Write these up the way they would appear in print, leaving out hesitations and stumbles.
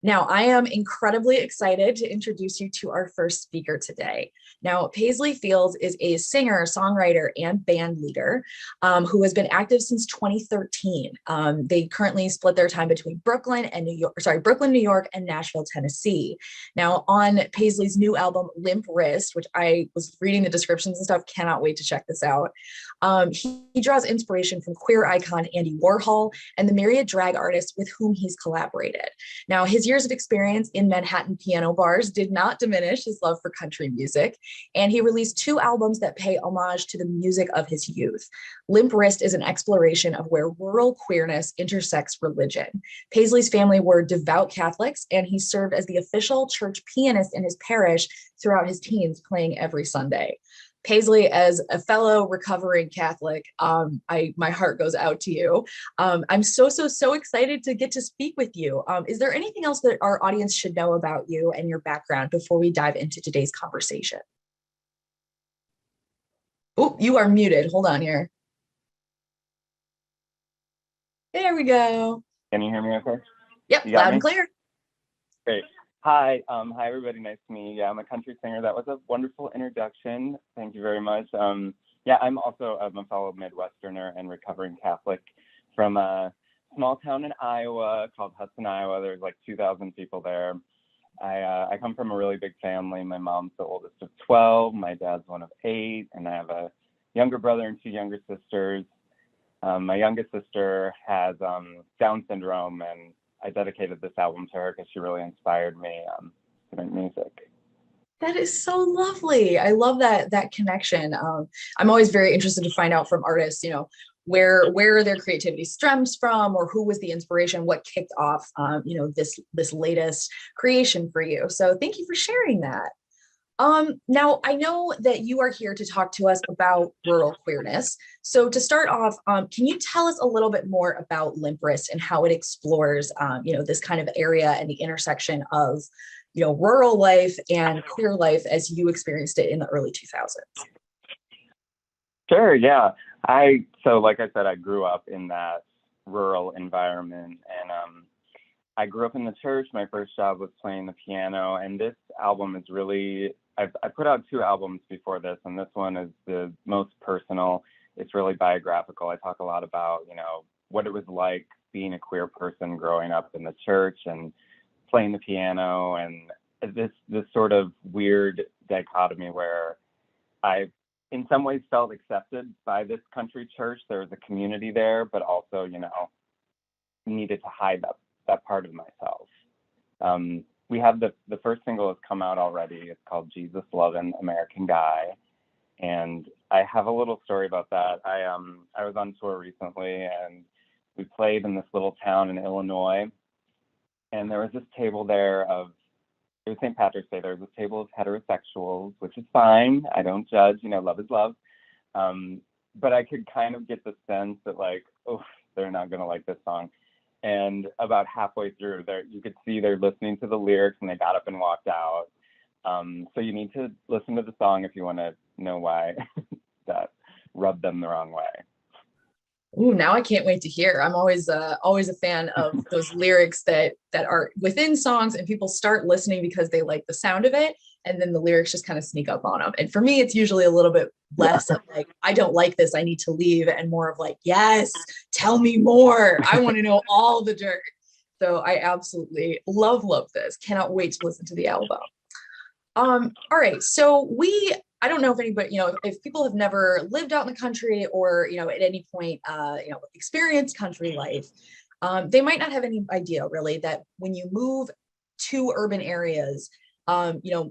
Now, I am incredibly excited to introduce you to our first speaker today. Now, Paisley Fields is a singer, songwriter, and band leader who has been active since 2013. They currently split their time between Brooklyn, New York, and Nashville, Tennessee. Now, on Paisley's new album, Limp Wrist, which I was reading the descriptions and stuff, cannot wait to check this out. He draws inspiration from queer icon Andy Warhol and the myriad drag artists with whom he's collaborated. Now, his years of experience in Manhattan piano bars did not diminish his love for country music, and he released 2 albums that pay homage to the music of his youth. Limp Wrist is an exploration of where rural queerness intersects religion. Paisley's family were devout Catholics, and he served as the official church pianist in his parish throughout his teens, playing every Sunday. Paisley, as a fellow recovering Catholic, my heart goes out to you. I'm so excited to get to speak with you. Is there anything else that our audience should know about you and your background before we dive into today's conversation? Oh, you are muted. Hold on here. There we go. Can you hear me okay? Yep, loud and clear. Great. Hi, everybody. Nice to meet you. Yeah, I'm a country singer. That was a wonderful introduction. Thank you very much. Yeah, I'm a fellow Midwesterner and recovering Catholic from a small town in Iowa called Hudson, Iowa. There's like 2,000 people there. I come from a really big family. My mom's the oldest of 12. My dad's one of 8, and I have a younger brother and 2 younger sisters. My youngest sister has Down syndrome, and I dedicated this album to her because she really inspired me to make music. That is so lovely. I love that connection. I'm always very interested to find out from artists, where their creativity stems from, or who was the inspiration, what kicked off, this latest creation for you. So thank you for sharing that. Now, I know that you are here to talk to us about rural queerness. So to start off, can you tell us a little bit more about Limp Wrist and how it explores, this kind of area and the intersection of, rural life and queer life as you experienced it in the early 2000s? Sure, yeah. So like I said, I grew up in that rural environment, and I grew up in the church. My first job was playing the piano, and this album is really, I put out 2 albums before this, and this one is the most personal. It's really biographical. I talk a lot about, what it was like being a queer person growing up in the church and playing the piano, and this sort of weird dichotomy where I, in some ways, felt accepted by this country church. There was a community there, but also, needed to hide that part of myself. We have the first single has come out already. It's called Jesus Lovin' American Guy. And I have a little story about that. I was on tour recently, and we played in this little town in Illinois. And there was this table there it was St. Patrick's Day. There was this table of heterosexuals, which is fine. I don't judge, love is love. But I could kind of get the sense that they're not going to like this song. And about halfway through, you could see they're listening to the lyrics, and they got up and walked out. So you need to listen to the song if you want to know why that rubbed them the wrong way. Ooh, now I can't wait to hear. I'm always a fan of those lyrics that are within songs, and people start listening because they like the sound of it, and then the lyrics just kind of sneak up on them. And for me, it's usually a little bit less of like, I don't like this, I need to leave, and more of like, yes, tell me more. I want to know all the dirt. So I absolutely love this. Cannot wait to listen to the album. All right, so I don't know if anybody, if people have never lived out in the country or, at any point, experienced country life, they might not have any idea really that when you move to urban areas,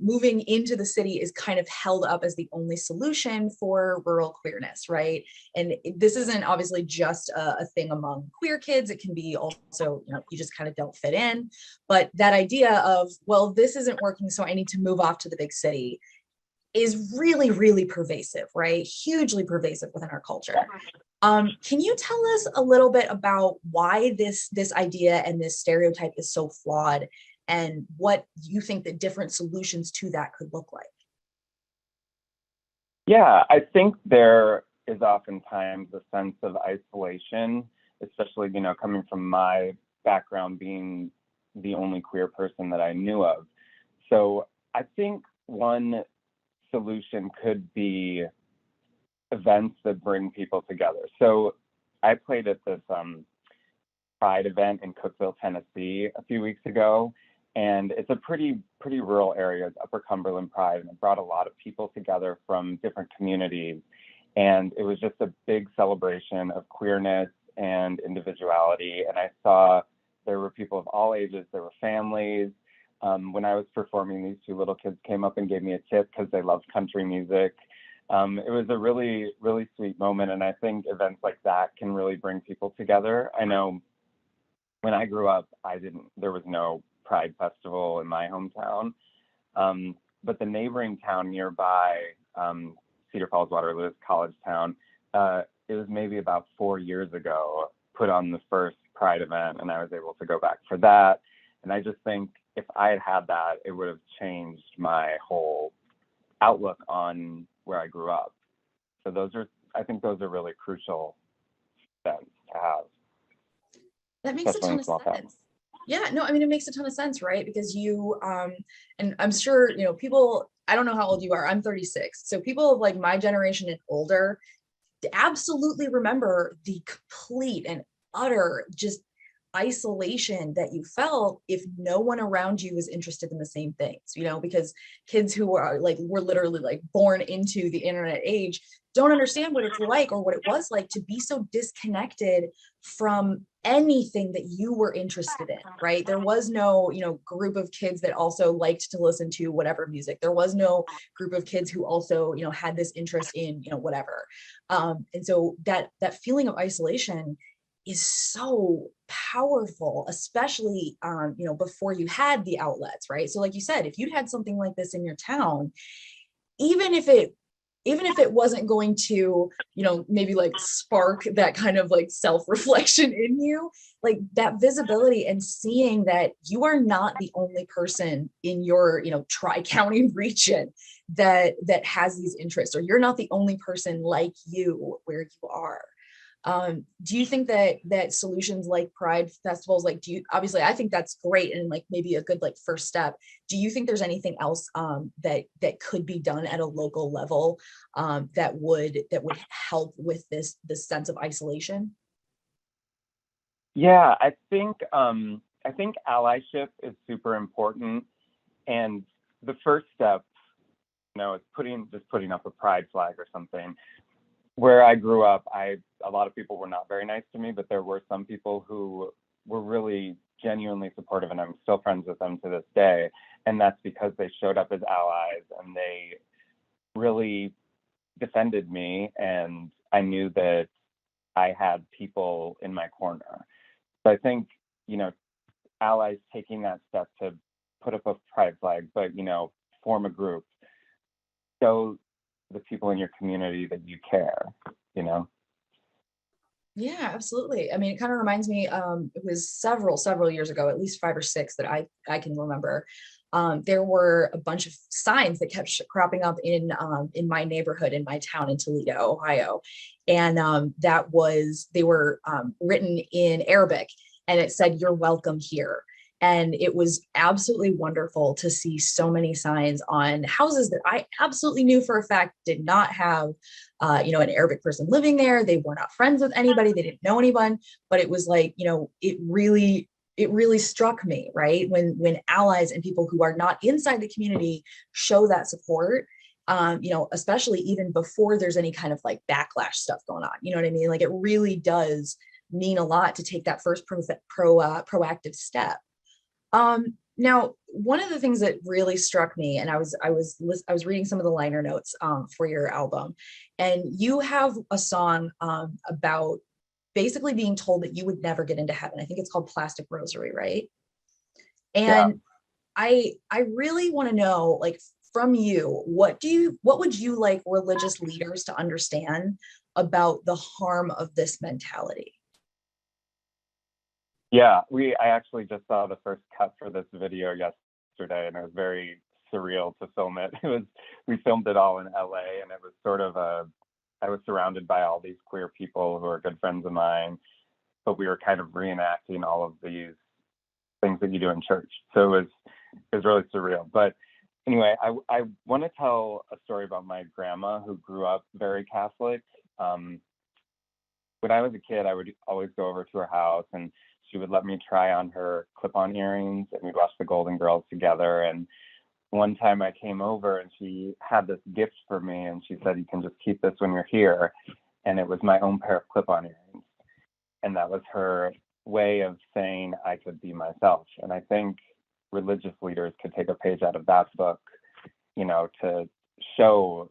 moving into the city is kind of held up as the only solution for rural queerness, right? And this isn't obviously just a thing among queer kids. It can be also, you just kind of don't fit in. But that idea of, well, this isn't working, so I need to move off to the big city is really, really pervasive, right? Hugely pervasive within our culture. Can you tell us a little bit about why this idea and this stereotype is so flawed, and what you think the different solutions to that could look like? Yeah, I think there is oftentimes a sense of isolation, especially, coming from my background being the only queer person that I knew of. So I think one solution could be events that bring people together. So I played at this Pride event in Cookeville, Tennessee a few weeks ago, and it's a pretty rural area. It's Upper Cumberland Pride, and it brought a lot of people together from different communities. And it was just a big celebration of queerness and individuality. And I saw there were people of all ages, there were families. When I was performing, these two little kids came up and gave me a tip because they loved country music. It was a really, really sweet moment. And I think events like that can really bring people together. I know when I grew up, there was no Pride Festival in my hometown. But the neighboring town nearby, Cedar Falls, Waterloo, is college town. It was maybe about 4 years ago, put on the first Pride event, and I was able to go back for that. And I just think if I had had that, it would have changed my whole outlook on where I grew up. So I think those are really crucial events to have. That makes a ton of sense. Yeah, no, I mean, it makes a ton of sense, right? Because you, and I'm sure, people, I don't know how old you are, I'm 36. So people of like my generation and older absolutely remember the complete and utter just isolation that you felt if no one around you was interested in the same things, because kids who are like, were literally like born into the internet age don't understand what it's like or what it was like to be so disconnected from anything that you were interested in, right? There was no, group of kids that also liked to listen to whatever music. There was no group of kids who also, had this interest in, whatever. And so that feeling of isolation is so powerful, especially, before you had the outlets, right? So like you said, if you'd had something like this in your town, even if it wasn't going to, maybe like spark that kind of like self-reflection in you, like that visibility and seeing that you are not the only person in your, tri-county region that has these interests, or you're not the only person like you where you are. Do you think that solutions like Pride festivals, like, obviously I think that's great and like maybe a good like first step. Do you think there's anything else that could be done at a local level that would help with this sense of isolation? Yeah, I think allyship is super important, and the first step, is putting up a pride flag or something. Where I grew up, a lot of people were not very nice to me, but there were some people who were really genuinely supportive, and I'm still friends with them to this day. And that's because they showed up as allies and they really defended me, and I knew that I had people in my corner. So I think, allies taking that step to put up a pride flag, but, form a group, show the people in your community that you care, Yeah, absolutely. I mean, it kind of reminds me, it was several years ago, at least 5 or 6 that I can remember. There were a bunch of signs that kept cropping up in my neighborhood, in my town in Toledo, Ohio. And they were written in Arabic, and it said, "You're welcome here." And it was absolutely wonderful to see so many signs on houses that I absolutely knew for a fact did not have, an Arabic person living there. They were not friends with anybody. They didn't know anyone, but it was like, it really struck me, right? When allies and people who are not inside the community show that support, especially even before there's any kind of like backlash stuff going on, you know what I mean? Like it really does mean a lot to take that first proactive step. Now, one of the things that really struck me, and I was reading some of the liner notes for your album, and you have a song about basically being told that you would never get into heaven. I think it's called Plastic Rosary, right? And yeah. I really want to know, like, from you, what would you like religious leaders to understand about the harm of this mentality? Yeah, I actually just saw the first cut for this video yesterday, and it was very surreal to film it. We filmed it all in LA, and it was sort of I was surrounded by all these queer people who are good friends of mine, but we were kind of reenacting all of these things that you do in church. So it was really surreal. But anyway, I want to tell a story about my grandma who grew up very Catholic. When I was a kid, I would always go over to her house, and she would let me try on her clip-on earrings, and we'd watch the Golden Girls together. And one time I came over and she had this gift for me, and she said, "You can just keep this when you're here." And it was my own pair of clip-on earrings. And that was her way of saying I could be myself. And I think religious leaders could take a page out of that book, to show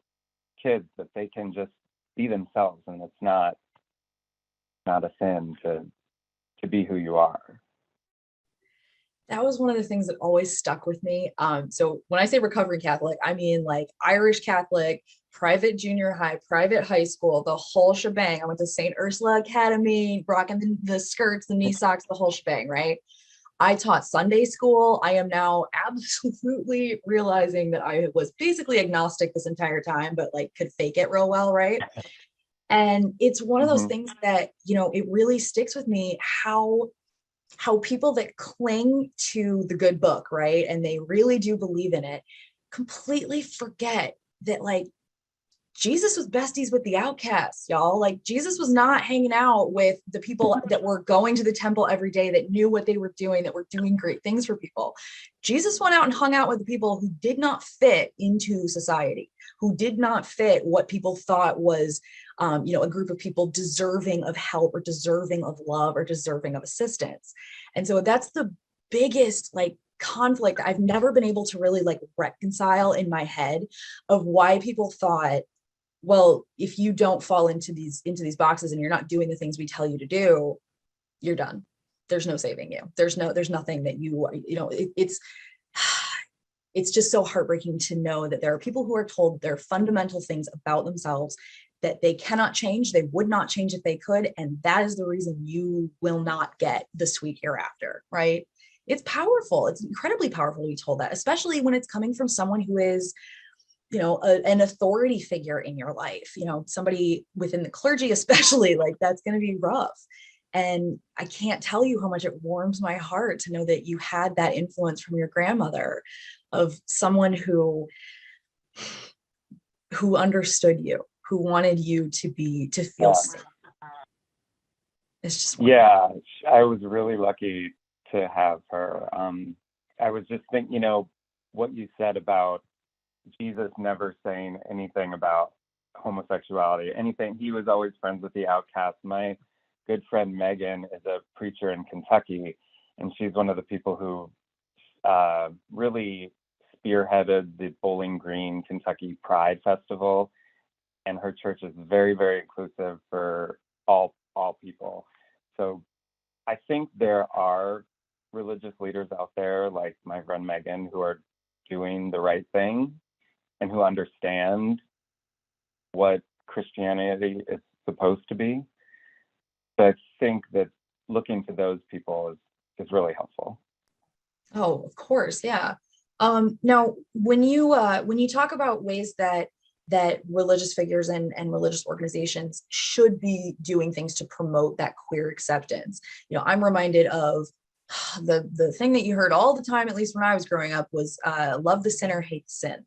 kids that they can just be themselves, and it's not a sin to be who you are. That was one of the things that always stuck with me. So when I say recovering Catholic, I mean like Irish Catholic, private junior high, private high school, the whole shebang. I went to St. Ursula Academy, rocking the skirts, the knee socks, the whole shebang, right? I taught Sunday school. I am now absolutely realizing that I was basically agnostic this entire time, but like could fake it real well, right? And it's one of those things that, it really sticks with me how people that cling to the good book, right? And they really do believe in it, completely forget that like Jesus was besties with the outcasts, y'all. Like Jesus was not hanging out with the people that were going to the temple every day, that knew what they were doing, that were doing great things for people. Jesus went out and hung out with the people who did not fit into society, who did not fit what people thought was, a group of people deserving of help or deserving of love or deserving of assistance. And so that's the biggest like conflict I've never been able to really like reconcile in my head, of why people thought, well, if you don't fall into these boxes and you're not doing the things we tell you to do, you're done. There's no saving you. There's nothing that it's just so heartbreaking to know that there are people who are told their fundamental things about themselves that they cannot change. They would not change if they could. And that is the reason you will not get the sweet hereafter, right? It's powerful. It's incredibly powerful to be told that, especially when it's coming from someone who is, an authority figure in your life, somebody within the clergy, especially. Like that's going to be rough. And I can't tell you how much it warms my heart to know that you had that influence from your grandmother, of someone who understood you, who wanted you to feel safe. It's just wonderful. Yeah, I was really lucky to have her. I was just thinking, what you said about Jesus never saying anything about homosexuality, anything. He was always friends with the outcasts. My good friend Megan is a preacher in Kentucky, and she's one of the people who really spearheaded the Bowling Green Kentucky Pride Festival, and her church is very, very inclusive for all people. So I think there are religious leaders out there like my friend Megan who are doing the right thing and who understand what Christianity is supposed to be. So I think that looking to those people is really helpful. Oh, of course, yeah. Now, when you talk about ways that religious figures and religious organizations should be doing things to promote that queer acceptance, I'm reminded of the thing that you heard all the time, at least when I was growing up, was love the sinner, hate the sin.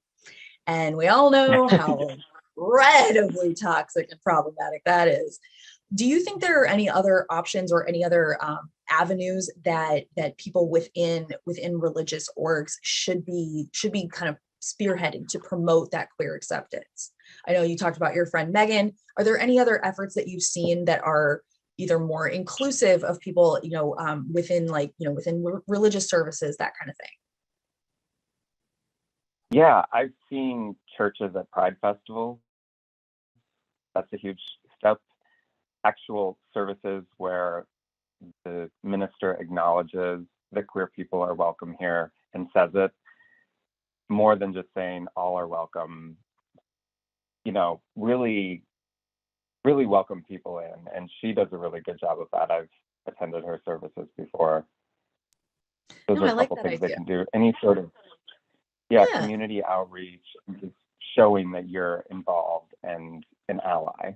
And we all know how incredibly toxic and problematic that is. Do you think there are any other options or any other avenues that people within religious orgs should be kind of spearheading to promote that queer acceptance? I know you talked about your friend Megan. Are there any other efforts that you've seen that are either more inclusive of people, within religious services, that kind of thing? Yeah, I've seen churches at Pride festivals. That's a huge step. Actual services where the minister acknowledges that queer people are welcome here and says it, more than just saying all are welcome. Really, really welcome people in. And she does a really good job of that. I've attended her services before. Those are a couple things they can do. Any sort of community outreach, just showing that you're involved and an ally.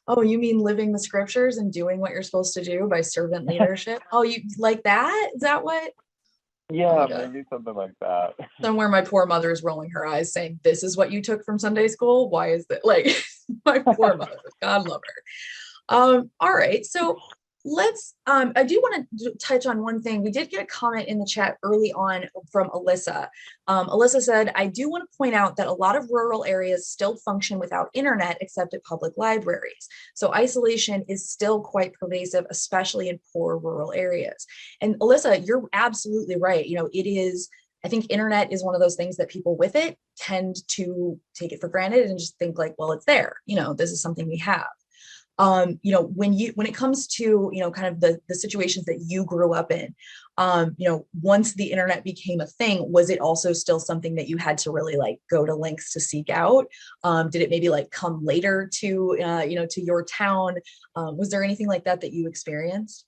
Oh, you mean living the scriptures and doing what you're supposed to do by servant leadership? Oh, you like that? Is that what? Oh Yeah, my God. maybe something like that. Somewhere my poor mother is rolling her eyes saying, "This is what you took from Sunday school? Why is that?" Like, my poor mother, God love her. All right. So I do want to touch on one thing. We did get a comment in the chat early on from Alyssa. Alyssa said, I do want to point out that a lot of rural areas still function without internet except at public libraries. So isolation is still quite pervasive, especially in poor rural areas. And Alyssa, you're absolutely right. It is, I think internet is one of those things that people with it tend to take it for granted and just think like, well, it's there, this is something we have. When it comes to, kind of the situations that you grew up in, once the internet became a thing, was it also still something that you had to really like go to lengths to seek out? Did it maybe like come later to, to your town? Was there anything like that you experienced?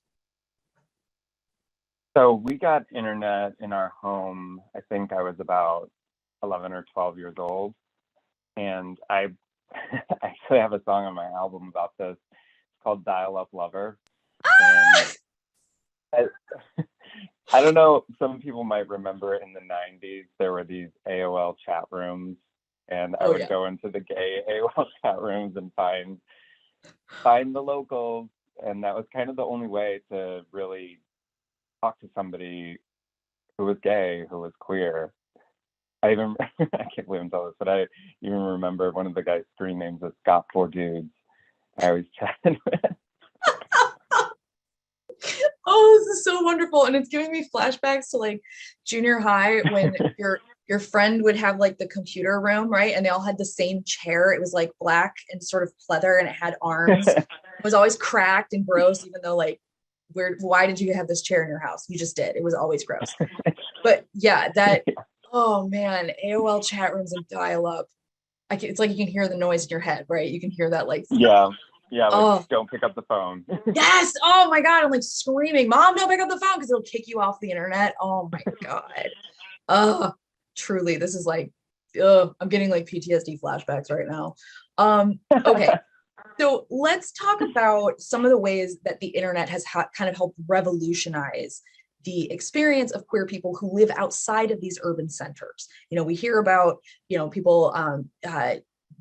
So we got internet in our home. I think I was about 11 or 12 years old, and I actually have a song on my album about this. It's called Dial Up Lover. And I don't know, some people might remember in the 90s, there were these AOL chat rooms, and I would go into the gay AOL chat rooms and find the locals. And that was kind of the only way to really talk to somebody who was gay, who was queer. I can't believe I'm telling this, but I even remember one of the guys' screen names was Scott Four Dudes. I always chatted with. Oh, this is so wonderful. And it's giving me flashbacks to like junior high when your friend would have like the computer room, right? And they all had the same chair. It was like black and sort of pleather and it had arms. It was always cracked and gross, even though like, why did you have this chair in your house? You just did. It was always gross. But yeah, oh man, AOL chat rooms and dial up. It's like you can hear the noise in your head, right? You can hear that like, like, don't pick up the phone. Yes. Oh my God. I'm like screaming, Mom, don't pick up the phone because it'll kick you off the internet. Oh my God. Truly, this is like, I'm getting like PTSD flashbacks right now. Okay. So let's talk about some of the ways that the internet has kind of helped revolutionize the experience of queer people who live outside of these urban centers. We hear about, people,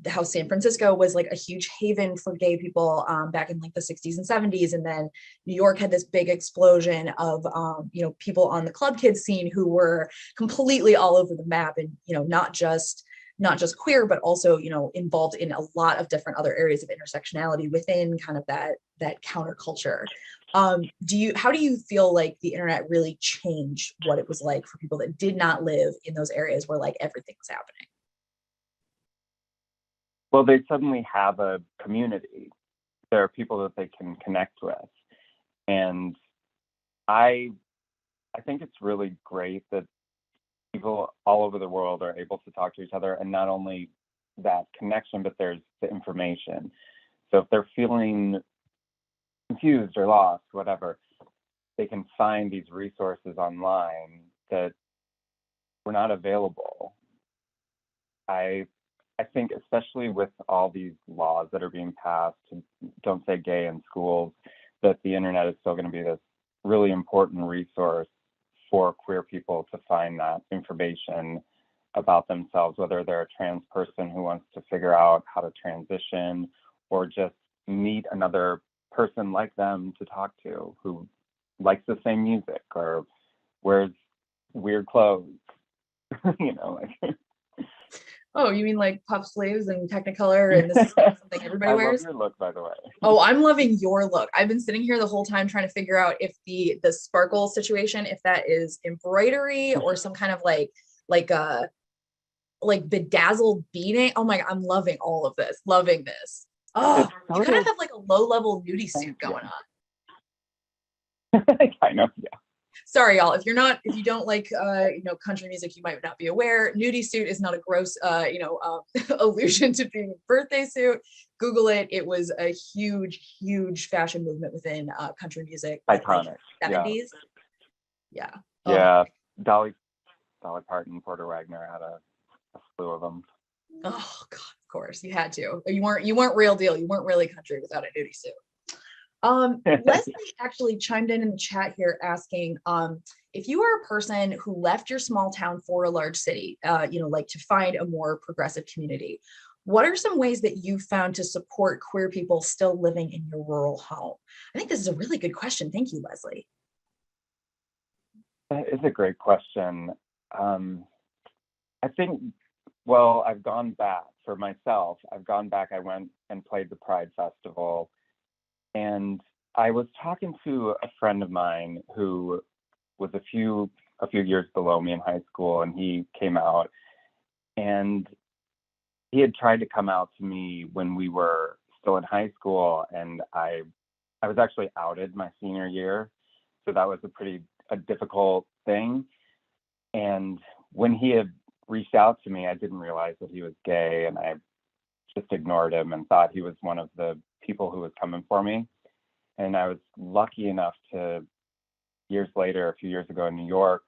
how San Francisco was like a huge haven for gay people back in like the 60s and 70s. And then New York had this big explosion of, people on the club kids scene who were completely all over the map and, not just queer, but also, involved in a lot of different other areas of intersectionality within kind of that counterculture. How do you feel like the internet really changed what it was like for people that did not live in those areas where like everything was happening? Well, they suddenly have a community. There are people that they can connect with. And I think it's really great that people all over the world are able to talk to each other, and not only that connection, but there's the information. So if they're feeling confused or lost, whatever, they can find these resources online that were not available. I think especially with all these laws that are being passed, don't say gay in schools, that the internet is still going to be this really important resource for queer people to find that information about themselves, whether they're a trans person who wants to figure out how to transition or just meet another person like them to talk to who likes the same music or wears weird clothes. Like. Oh, you mean like puff sleeves and Technicolor and this is something everybody wears? I love your look, by the way. Oh, I'm loving your look. I've been sitting here the whole time trying to figure out if the sparkle situation, if that is embroidery or some kind of like bedazzled beading. Oh my God, I'm loving all of this. Loving this. Oh, you kind of have like a low-level nudie suit going on. Kind of, yeah. Sorry, y'all. If you don't like, country music, you might not be aware. Nudie suit is not a gross, allusion to being a birthday suit. Google it. It was a huge, huge fashion movement within country music. Iconic. Like 70s. Yeah. Yeah. Dolly Parton, Porter Wagner had a slew of them. Oh God, of course. You had to. You weren't real deal. You weren't really country without a nudie suit. Leslie actually chimed in the chat here asking, if you are a person who left your small town for a large city, like to find a more progressive community, what are some ways that you found to support queer people still living in your rural home? I think this is a really good question. Thank you, Leslie. That is a great question. I think, well, I've gone back for myself. I went and played the Pride Festival, and I was talking to a friend of mine who was a few years below me in high school, and he came out, and he had tried to come out to me when we were still in high school, and I was actually outed my senior year, so that was a difficult thing. And when he had reached out to me, I didn't realize that he was gay, and I just ignored him and thought he was one of the people who was coming for me. And I was lucky enough to, years later, a few years ago in New York,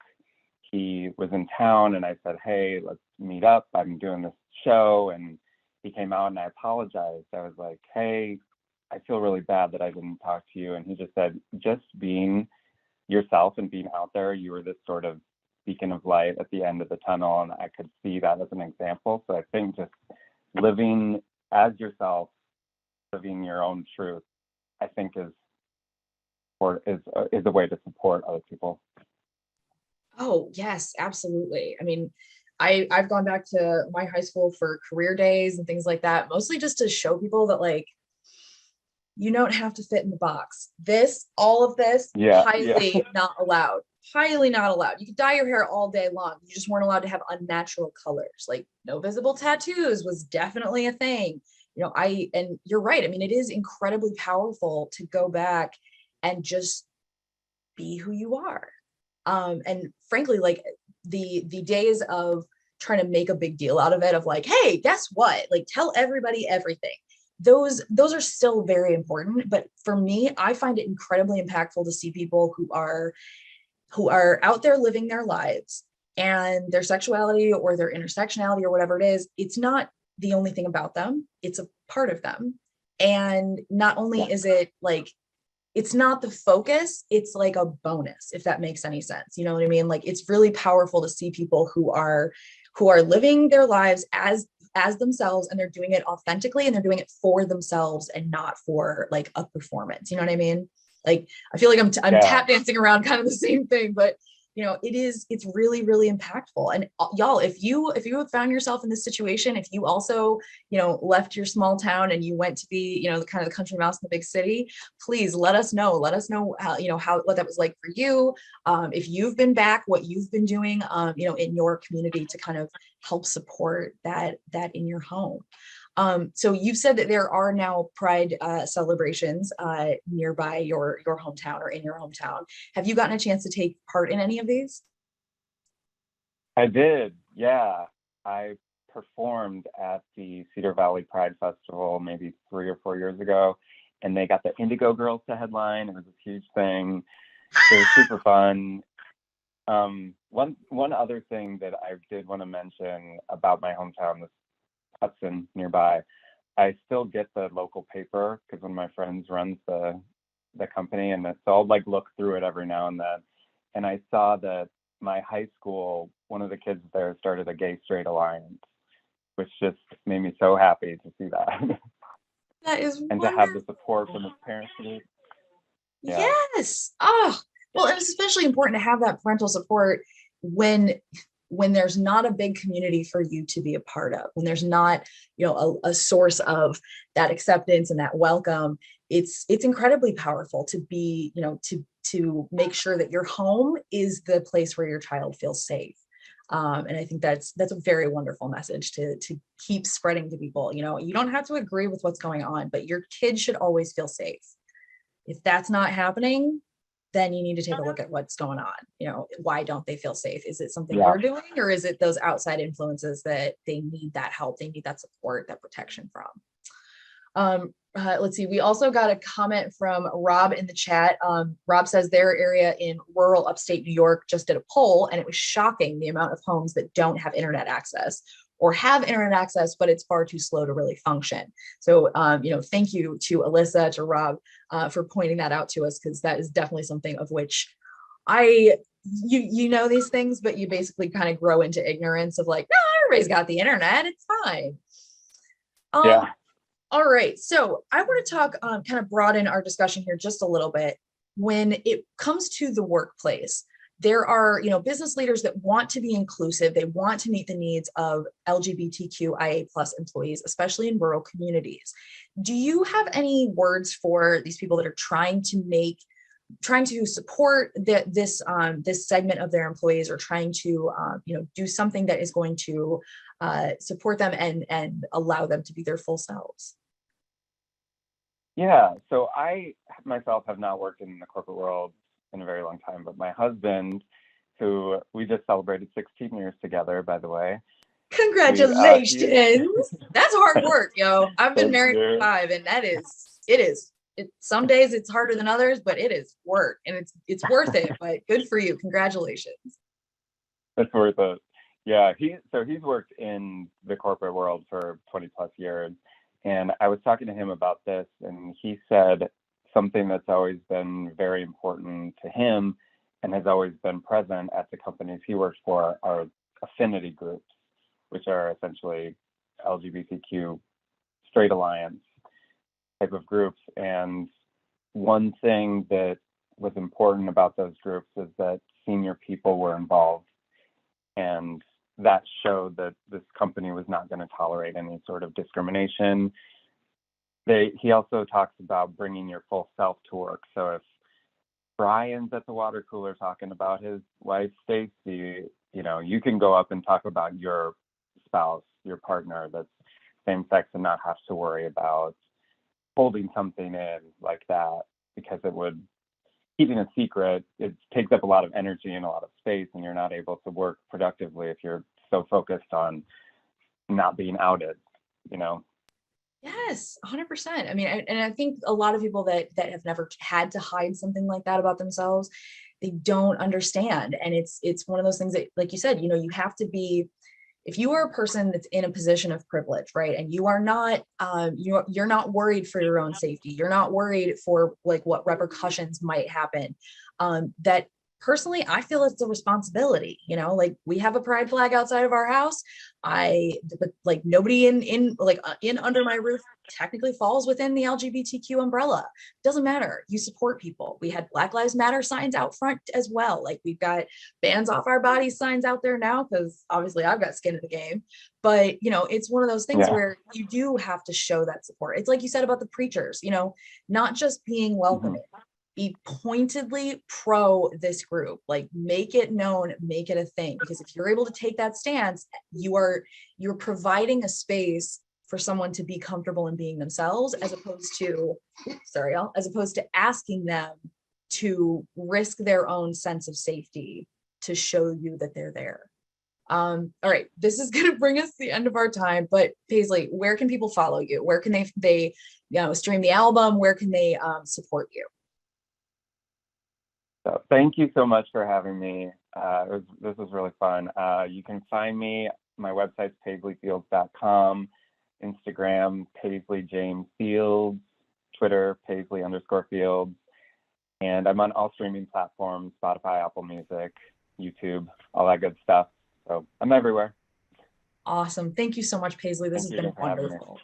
he was in town, and I said, hey, let's meet up. I'm doing this show. And he came out, and I apologized. I was like, hey, I feel really bad that I didn't talk to you. And he just said, just being yourself and being out there, you were this sort of beacon of light at the end of the tunnel, and I could see that as an example. So I think just living as yourself, living your own truth, I think is a way to support other people. Oh, yes, absolutely. I mean, I've gone back to my high school for career days and things like that, mostly just to show people that, like, you don't have to fit in the box. All of this, highly not allowed. Highly not allowed. You could dye your hair all day long. You just weren't allowed to have unnatural colors. Like, no visible tattoos was definitely a thing. And you're right. I mean, it is incredibly powerful to go back and just be who you are. And frankly, like the days of trying to make a big deal out of it, of like, hey, guess what? Like, tell everybody everything. Those are still very important. But for me, I find it incredibly impactful to see people who are out there living their lives, and their sexuality or their intersectionality or whatever it is, it's not the only thing about them. It's a part of them. And not only is it like, it's not the focus, it's like a bonus, if that makes any sense. You know what I mean? Like, it's really powerful to see people who are living their lives as themselves, and they're doing it authentically, and they're doing it for themselves and not for like a performance. You know what I mean? Like, I feel like I'm tap dancing around kind of the same thing, but it's really, really impactful. And y'all, if you have found yourself in this situation, if you also, left your small town and you went to be, the kind of the country mouse in the big city, please let us know how, what that was like for you. If you've been back, what you've been doing, in your community to kind of help support that in your home. So you've said that there are now Pride celebrations nearby your hometown or in your hometown. Have you gotten a chance to take part in any of these? I did, yeah. I performed at the Cedar Valley Pride Festival maybe 3 or 4 years ago, and they got the Indigo Girls to headline. It was a huge thing. It was super fun. One other thing that I did want to mention about my hometown, this Hudson nearby, I still get the local paper because one of my friends runs the company, and so I'll like look through it every now and then. And I saw that my high school, one of the kids there started a gay straight alliance, which just made me so happy to see that. That is and wonderful. To have the support from his parents. Yeah. Yes. Oh, well, it's especially important to have that parental support when there's not a big community for you to be a part of, when there's not, a source of that acceptance and that welcome. It's incredibly powerful to be, to make sure that your home is the place where your child feels safe. And I think that's a very wonderful message to keep spreading to people. You don't have to agree with what's going on, but your kids should always feel safe. If that's not happening, then you need to take a look at what's going on. Why don't they feel safe? Is it something you're doing, or is it those outside influences that they need that help, they need that support, that protection from? Let's see. We also got a comment from Rob in the chat. Rob says their area in rural upstate New York just did a poll, and it was shocking the amount of homes that don't have internet access. or have internet access, but it's far too slow to really function. So, thank you to Alyssa, to Rob, for pointing that out to us, because that is definitely something of which you know these things, but you basically kind of grow into ignorance of like, no, everybody's got the internet, it's fine. Yeah. All right, so I want to talk, kind of broaden our discussion here just a little bit. When it comes to the workplace, there are, business leaders that want to be inclusive. They want to meet the needs of LGBTQIA plus employees, especially in rural communities. Do you have any words for these people that are trying to support this segment of their employees, or trying to do something that is going to support them and allow them to be their full selves? Yeah, so I myself have not worked in the corporate world in a very long time, but my husband, who we just celebrated 16 years together, by the way. Congratulations. That's hard work, yo. I've been Thank married you. for 5, and some days it's harder than others, but it is work, and it's worth it. But good for you. Congratulations. It's worth it. Yeah, he's worked in the corporate world for 20 plus years. And I was talking to him about this, and he said something that's always been very important to him and has always been present at the companies he works for are affinity groups, which are essentially LGBTQ straight alliance type of groups. And one thing that was important about those groups is that senior people were involved, and that showed that this company was not going to tolerate any sort of discrimination. He also talks about bringing your full self to work. So if Brian's at the water cooler talking about his wife, Stacy, you can go up and talk about your spouse, your partner that's same sex, and not have to worry about holding something in like that, because keeping a secret, it takes up a lot of energy and a lot of space, and you're not able to work productively if you're so focused on not being outed. Yes, 100%. I mean, and I think a lot of people that have never had to hide something like that about themselves, they don't understand. And it's one of those things that, like you said, you have to be, if you are a person that's in a position of privilege, right, and you are not, you're not worried for your own safety, you're not worried for like what repercussions might happen, that personally, I feel it's a responsibility. Like, we have a pride flag outside of our house. But like, nobody in under my roof technically falls within the LGBTQ umbrella. Doesn't matter. You support people. We had Black Lives Matter signs out front as well. Like, we've got bands off our bodies signs out there now, because obviously I've got skin in the game. But it's one of those things where you do have to show that support. It's like you said about the preachers, not just being welcoming. Be pointedly pro this group, like make it known, make it a thing, because if you're able to take that stance, you're providing a space for someone to be comfortable in being themselves, as opposed to asking them to risk their own sense of safety to show you that they're there. All right, this is going to bring us to the end of our time, but Paisley, where can people follow you? Where can they stream the album? Where can they support you? So thank you so much for having me. This was really fun. You can find me, my website's paisleyfields.com, Instagram, Paisley James Fields, Twitter, Paisley_Fields. And I'm on all streaming platforms, Spotify, Apple Music, YouTube, all that good stuff. So I'm everywhere. Awesome. Thank you so much, Paisley. This has been wonderful.